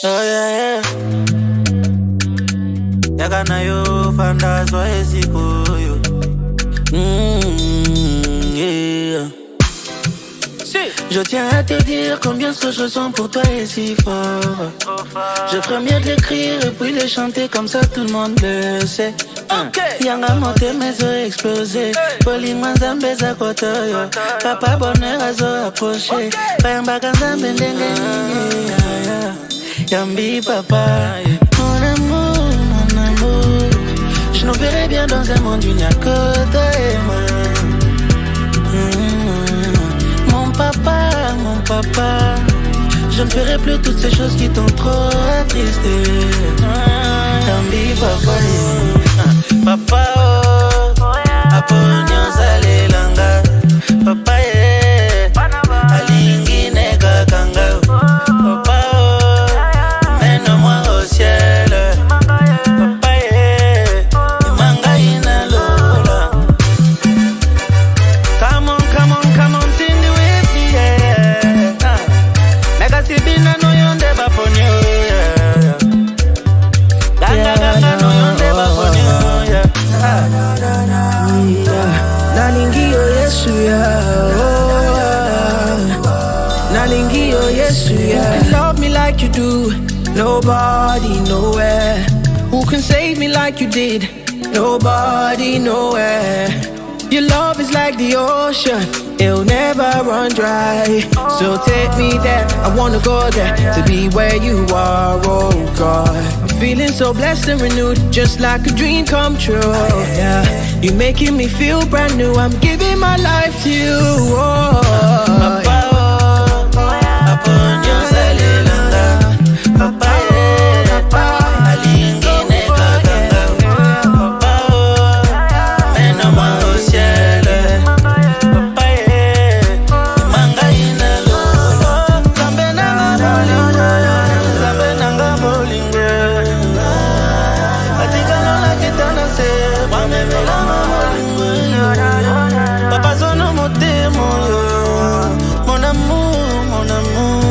Oh yeah, yeah. Yakana yo fanda so esiko yo. Yeah. Je tiens à te dire combien ce que je ressens pour toi est si fort. Je ferais mieux de l'écrire et puis de chanter comme ça tout le monde le sait. Yanga monté mes os explosé. Poli manzambe za koto yo. Papa bonheur a zo approché. Payamba kanzambe ndenge Yambi papa. Mon amour, mon amour. Je nous verrai bien dans un monde où il n'y a que toi et moi. Mon papa, je ne ferai plus toutes ces choses qui t'ont trop attristé. Yambi papa, papa oh, aponyo sale langa. Papa alingi nega kanga. Papa oh, mène-moi au ciel. Papa manga ina lola. Come on, come on, come on, sing with me, yeah. Mega sibina no yonde baponyo, yeah. Ganga no yonde baponyo, yeah. Nalingio Yesu ya, Nalingio Yesu ya. You love me like you do, nobody nowhere. Who can save me like you did? Nobody nowhere. Your love is like the ocean, it'll never run dry. So take me there, I wanna go there, to be where you are, oh God. I'm feeling so blessed and renewed, just like a dream come true, yeah. You're making me feel brand new, I'm giving my life to you, oh. Papa oh, aponyo sale langa. Papa alingi nega kanga. Papa oh, mène-moi au ciel. Papa manga ina lola. Zambe nanga bolingo. Atika lola kitana se, wamevela bolingo. Papa sono motemo yo. Mon amour, mon amour.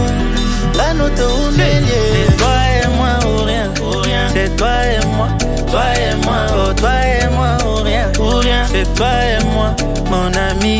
La note au milieu. C'est toi et moi ou rien, ou rien. C'est toi et moi, oh toi et moi ou rien, ou rien. C'est toi et moi, mon ami.